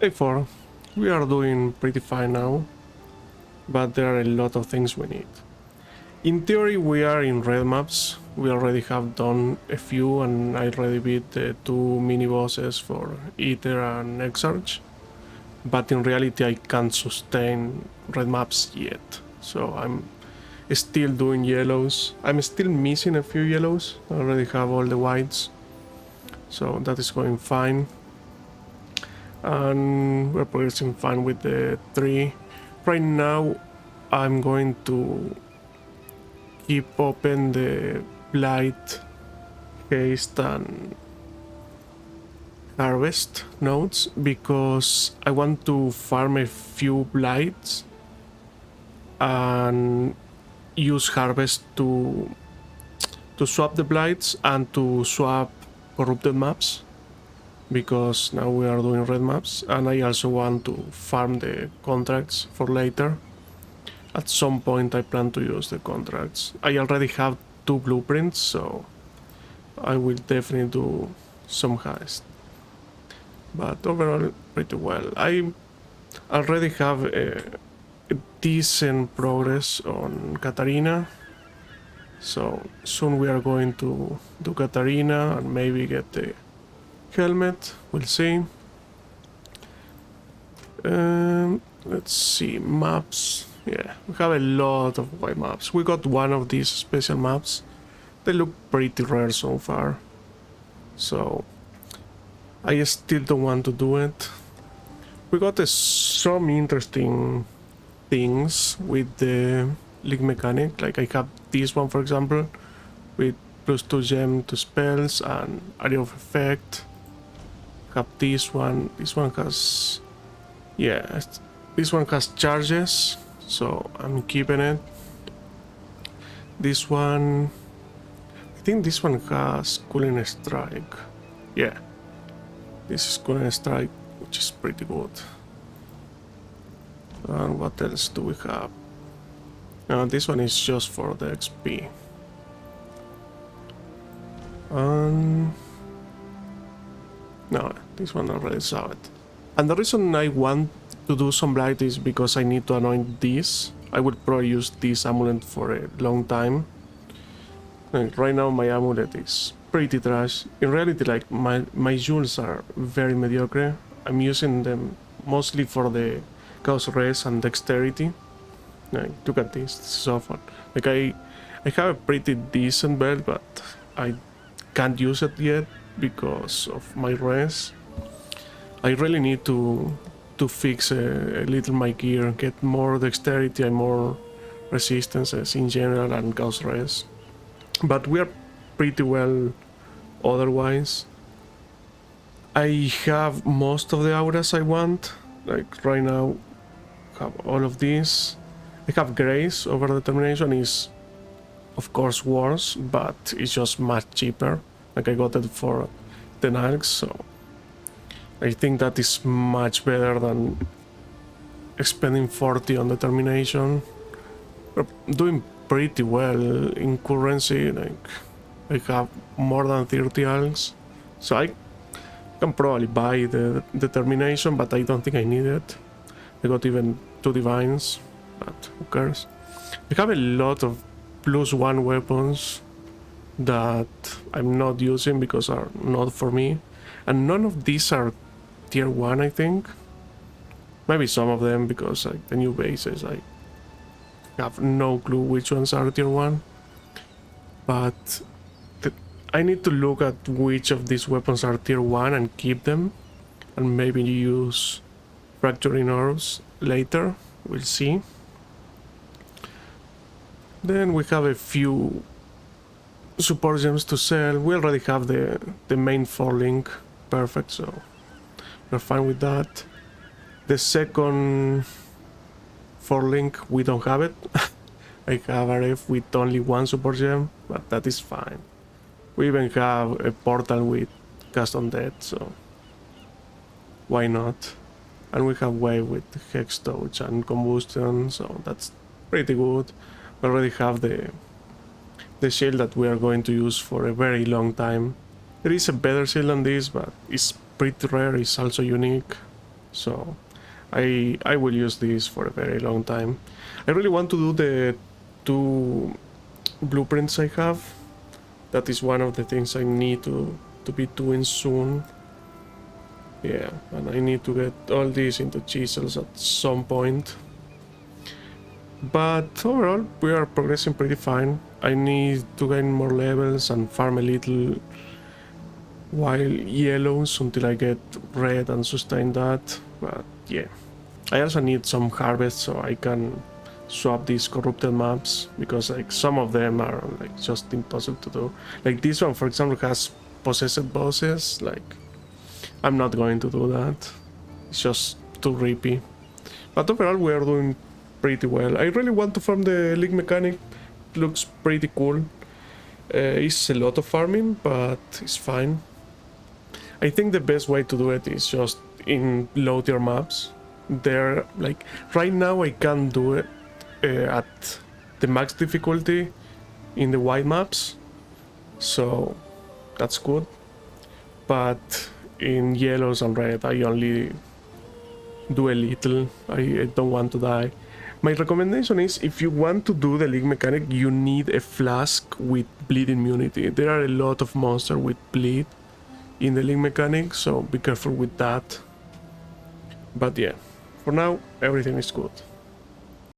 Day 4. We are doing pretty fine now, but there are a lot of things we need. In theory, we are in red maps. We already have done a few, and I already beat the 2 mini bosses for Ether and Exarch. But in reality, I can't sustain red maps yet, so I'm still doing yellows. I'm still missing a few yellows. I already have all the whites, so that is going fine. And we're progressing fine with the 3. Right now, I'm going to keep open the Blight, Haste, and Harvest nodes because I want to farm a few Blights and use Harvest to swap the Blights and to swap corrupted maps, because now we are doing red maps, and I also want to farm the contracts for later. At some point I plan to use the contracts. I already have 2 blueprints, so I will definitely do some heist. But overall, pretty well. I already have a decent progress on Katarina, so soon we are going to do Katarina and maybe get the helmet. We'll see. Let's see, maps. Yeah, we have a lot of white maps. We got one of these special maps. They look pretty rare so far, so I still don't want to do it. We got some interesting things with the league mechanic. Like I have this one, for example, with +2 gem to spells and area of effect. Have this one. This one has, yeah, this one has charges, so I'm keeping it. This one, I think this one has cooling strike. Yeah, this is cooling strike, which is pretty good. And what else do we have? This one is just for the XP. No, this one already saw it. And the reason I want to do some blight is because I need to anoint this. I would probably use this amulet for a long time. Like right now my amulet is pretty trash. In reality, like my jewels are very mediocre. I'm using them mostly for the chaos res and dexterity. Like, look at this, this is so fun. Like I have a pretty decent belt, but I can't use it yet because of my res. I really need to fix a little my gear, get more dexterity and more resistances in general and chaos res. But we are pretty well otherwise. I have most of the auras I want. Like right now, have all of these. I have Grace over Determination is of course worse, but it's just much cheaper. Like I got it for 10 arcs, so I think that is much better than spending 40 on Determination. We're doing pretty well in currency. Like I have more than 30 arcs, so I can probably buy the Determination, but I don't think I need it. I got even 2 divines, but who cares? I have a lot of +1 weapons that I'm not using because are not for me, and none of these are tier 1, I think. Maybe some of them, because like the new bases, I have no clue which ones are tier 1. But I need to look at which of these weapons are tier 1 and keep them, and maybe use fracturing orbs later. We'll see. Then we have a few support gems to sell. We already have the main 4 link. Perfect, so we're fine with that. The second 4 link, we don't have it. I have RF with only 1 support gem, but that is fine. We even have a portal with cast on death, so why not? And we have wave with hex touch and combustion, so that's pretty good. We already have the shield that we are going to use for a very long time. There is a better shield than this, but it's pretty rare, it's also unique. So I will use this for a very long time. I really want to do the 2 blueprints I have. That is one of the things I need to be doing soon. Yeah, and I need to get all these into chisels at some point. But overall, we are progressing pretty fine. I need to gain more levels and farm a little while yellows until I get red and sustain that. But yeah, I also need some harvest so I can swap these corrupted maps, because like some of them are like just impossible to do. Like this one, for example, has possessed bosses. Like I'm not going to do that. It's just too rippy. But overall, we are doing pretty well. I really want to farm the league mechanic. Looks pretty cool. It's a lot of farming, but it's fine. I think the best way to do it is just in low tier maps. They're like right now I can't do it at the max difficulty in the white maps, so that's good. But in yellows and red, I only do a little. I don't want to die. My recommendation is, if you want to do the league mechanic, you need a flask with bleed immunity. There are a lot of monsters with bleed in the league mechanic, so be careful with that. But yeah, for now, everything is good.